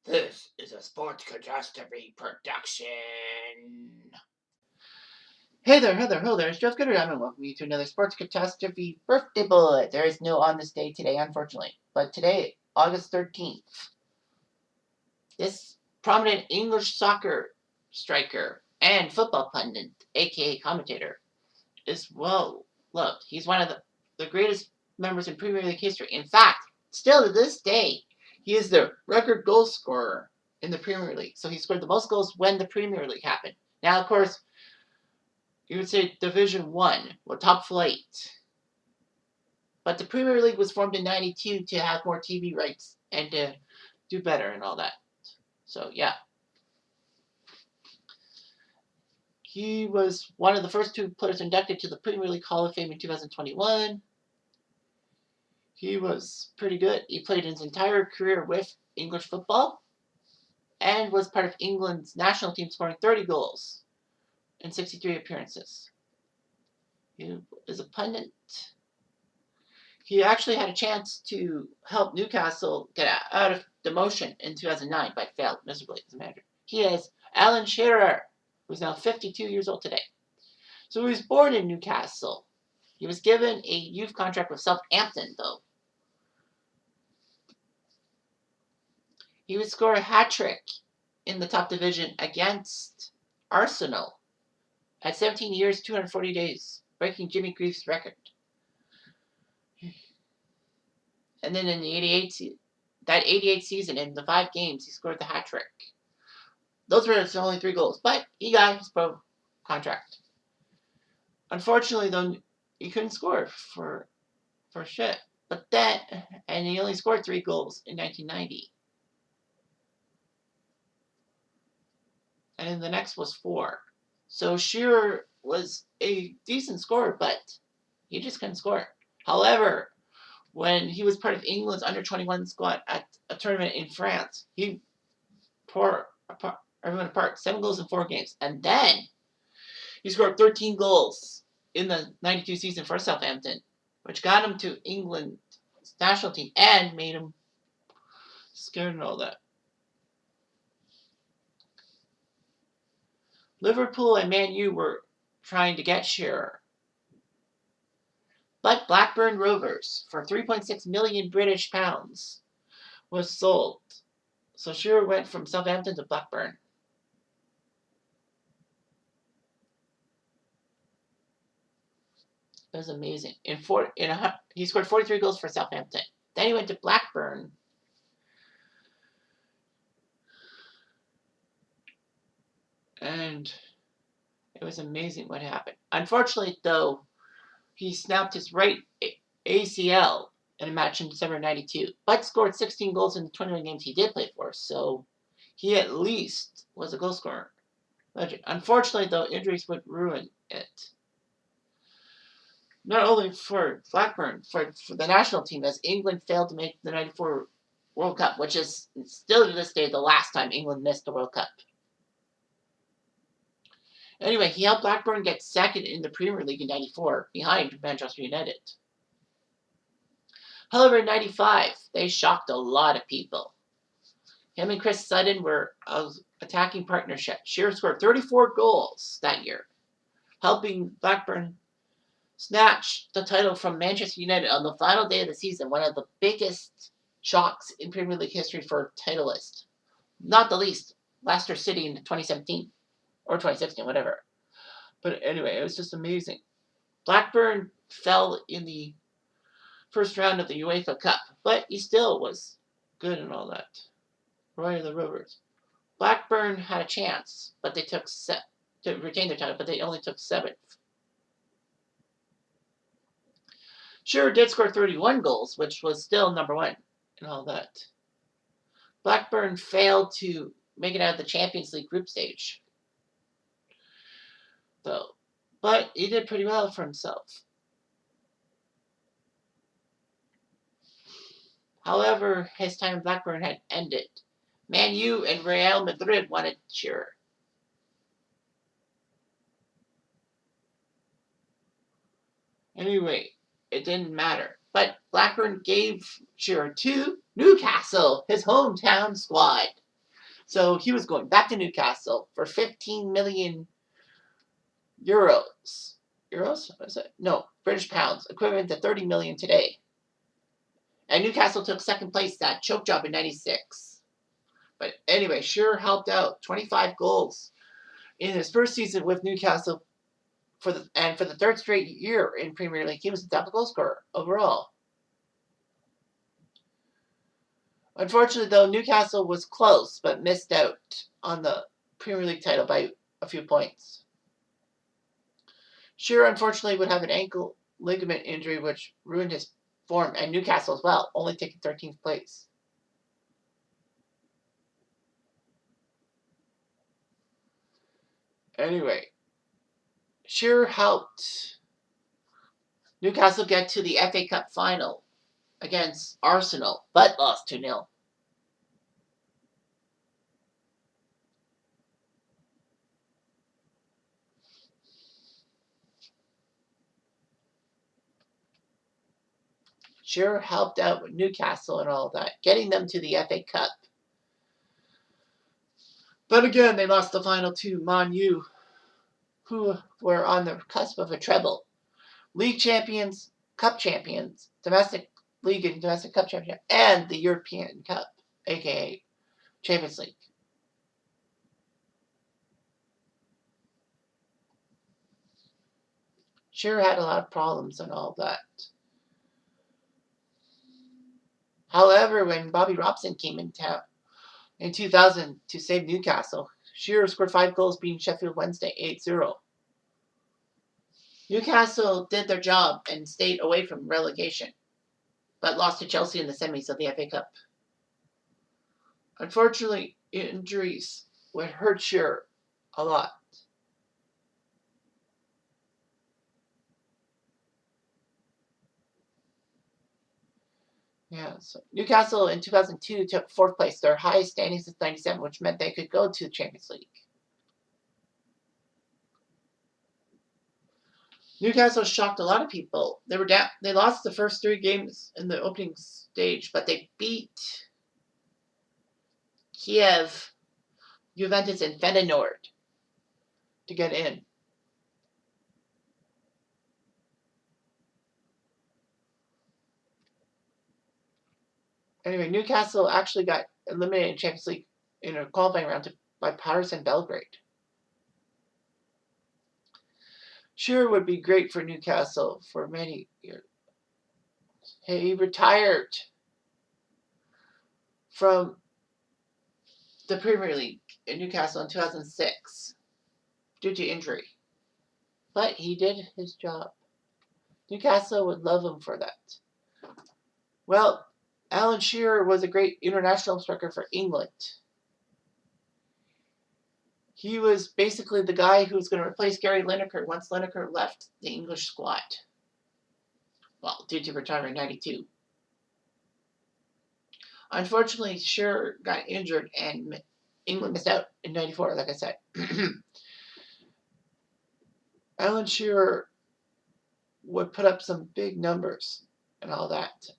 This is a Sports Catastrophe production. Hey there, ho there, it's Jeff Gooderham, and welcome you to another Sports Catastrophe birthday bullet. There is no on this day today, unfortunately. But today, August 13th, this prominent English soccer striker and football pundit, aka commentator, is well loved. He's one of the greatest members in Premier League history. In fact, still to this day, he is the record goal scorer in the Premier League. So he scored the most goals when the Premier League happened. Now, of course, you would say Division 1, or top flight. But the Premier League was formed in 92 to have more TV rights and to do better and all that. So, yeah. He was one of the first two players inducted to the Premier League Hall of Fame in 2021. He was pretty good. He played his entire career with English football and was part of England's national team, scoring 30 goals in 63 appearances. He is a pundit. He actually had a chance to help Newcastle get out of demotion in 2009, but failed miserably as a manager. He is Alan Shearer, who's now 52 years old today. So he was born in Newcastle. He was given a youth contract with Southampton, though. He would score a hat-trick in the top division against Arsenal at 17 years, 240 days, breaking Jimmy Greaves' record. And then in the 88 season, in the 5 games, he scored the hat-trick. Those were his only 3 goals, but he got his pro contract. Unfortunately, though, he couldn't score for shit. But and he only scored 3 goals in 1990. And the next was 4. So Shearer was a decent scorer, but he just couldn't score. However, when he was part of England's under-21 squad at a tournament in France, he tore everyone apart. 7 goals in 4 games. And then he scored 13 goals in the 92 season for Southampton, which got him to England's national team and made him scared and all that. Liverpool and Man U were trying to get Shearer. But Blackburn Rovers, for 3.6 million British pounds, was sold. So Shearer went from Southampton to Blackburn. It was amazing. He scored 43 goals for Southampton. Then he went to Blackburn. And it was amazing what happened. Unfortunately, though, he snapped his right ACL in a match in December 92, but scored 16 goals in the 21 games he did play for, so he at least was a goal scorer. Unfortunately, though, injuries would ruin it. Not only for Blackburn, for the national team, as England failed to make the 94 World Cup, which is still to this day the last time England missed the World Cup. Anyway, he helped Blackburn get second in the Premier League in 94, behind Manchester United. However, in 95, they shocked a lot of people. Him and Chris Sutton were an attacking partnership. Shearer scored 34 goals that year, helping Blackburn snatch the title from Manchester United on the final day of the season, one of the biggest shocks in Premier League history for a titleist. Not the least, Leicester City in 2017. Or 2016, whatever. But anyway, it was just amazing. Blackburn fell in the first round of the UEFA Cup, but he still was good and all that. Roy of the Rovers. Blackburn had a chance, but they took to retain their title, but they only took 7th. Shearer did score 31 goals, which was still number 1 and all that. Blackburn failed to make it out of the Champions League group stage, though, but he did pretty well for himself. However, his time in Blackburn had ended. Man U and Real Madrid wanted Shearer. Anyway, it didn't matter. But Blackburn gave Shearer to Newcastle, his hometown squad. So he was going back to Newcastle for 15 million euros. Euros? What is it? No, British pounds, equivalent to 30 million today. And Newcastle took second place that choke job in '96. But anyway, Shearer helped out 25 goals in his first season with Newcastle for the third straight year in Premier League. He was the top goal scorer overall. Unfortunately, though, Newcastle was close but missed out on the Premier League title by a few points. Shearer, unfortunately, would have an ankle ligament injury which ruined his form, and Newcastle as well, only taking 13th place. Anyway, Shearer helped Newcastle get to the FA Cup final against Arsenal, but lost 2-0. Shearer helped out with Newcastle and all that, getting them to the FA Cup. But again, they lost the final to Man U, who were on the cusp of a treble. League champions, Cup champions, domestic league and domestic cup championship, and the European Cup, aka Champions League. Shearer had a lot of problems and all that. However, when Bobby Robson came in town in 2000 to save Newcastle, Shearer scored 5 goals, beating Sheffield Wednesday 8-0. Newcastle did their job and stayed away from relegation, but lost to Chelsea in the semis of the FA Cup. Unfortunately, injuries would hurt Shearer a lot. Yeah, so Newcastle in 2002 took 4th place, their highest standing since '97, which meant they could go to the Champions League. Newcastle shocked a lot of people. They were down. They lost the first 3 games in the opening stage, but they beat Kiev, Juventus, and Feyenoord to get in. Anyway, Newcastle actually got eliminated in Champions League in a qualifying round by Partizan Belgrade. Shearer would be great for Newcastle for many years. He retired from the Premier League in Newcastle in 2006 due to injury. But he did his job. Newcastle would love him for that. Well, Alan Shearer was a great international striker for England. He was basically the guy who was going to replace Gary Lineker once Lineker left the English squad. Well, due to retirement in '92. Unfortunately, Shearer got injured and England missed out in '94, like I said. Alan Shearer would put up some big numbers and all that.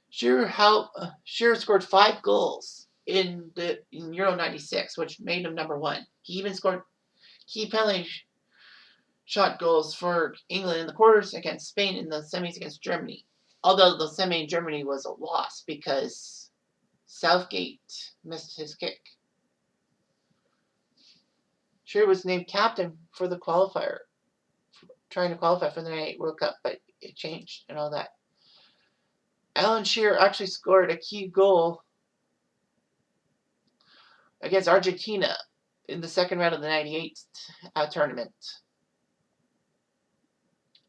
Shearer scored 5 goals in Euro '96, which made him #1. He even scored key penalty shot goals for England in the quarters against Spain in the semis against Germany. Although the semi in Germany was a loss because Southgate missed his kick. Shearer was named captain for the qualifier, trying to qualify for the '98 World Cup, but it changed and all that. Alan Shearer actually scored a key goal against Argentina in the second round of the '98 tournament.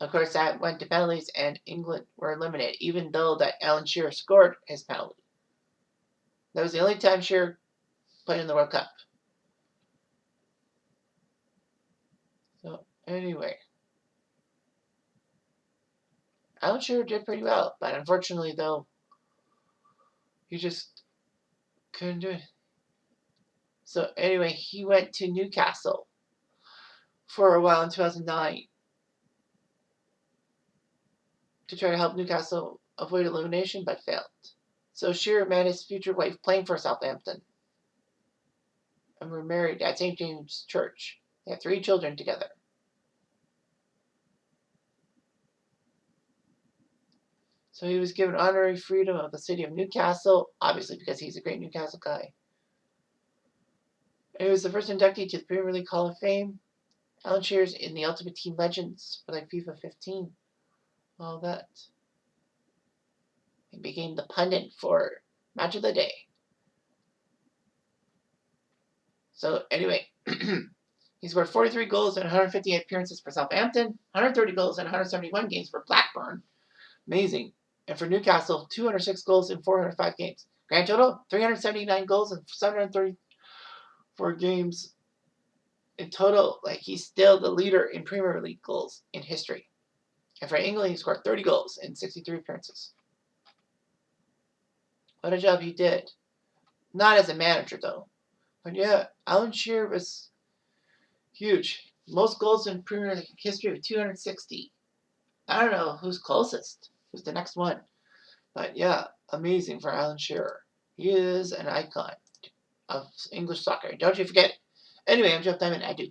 Of course, that went to penalties, and England were eliminated, even though that Alan Shearer scored his penalty. That was the only time Shearer played in the World Cup. So, anyway. Alan Shearer did pretty well, but unfortunately, though, he just couldn't do it. So, anyway, he went to Newcastle for a while in 2009 to try to help Newcastle avoid elimination, but failed. So Shearer met his future wife playing for Southampton. And were married at St. James Church. They had 3 children together. So he was given honorary freedom of the city of Newcastle, obviously because he's a great Newcastle guy. And he was the first inductee to the Premier League Hall of Fame. Alan Shearer's in the Ultimate Team Legends for like FIFA 15. All that. He became the pundit for Match of the Day. So anyway, he scored 43 goals and 158 appearances for Southampton, 130 goals and 171 games for Blackburn. Amazing. And for Newcastle, 206 goals in 405 games. Grand total, 379 goals and 734 games in total. Like, he's still the leader in Premier League goals in history. And for England, he scored 30 goals in 63 appearances. What a job he did. Not as a manager, though. But yeah, Alan Shearer was huge. Most goals in Premier League history with 260. I don't know who's closest. Who's the next one? But yeah, amazing for Alan Shearer. He is an icon of English soccer. Don't you forget it. Anyway, I'm Jeff Diamond. I do.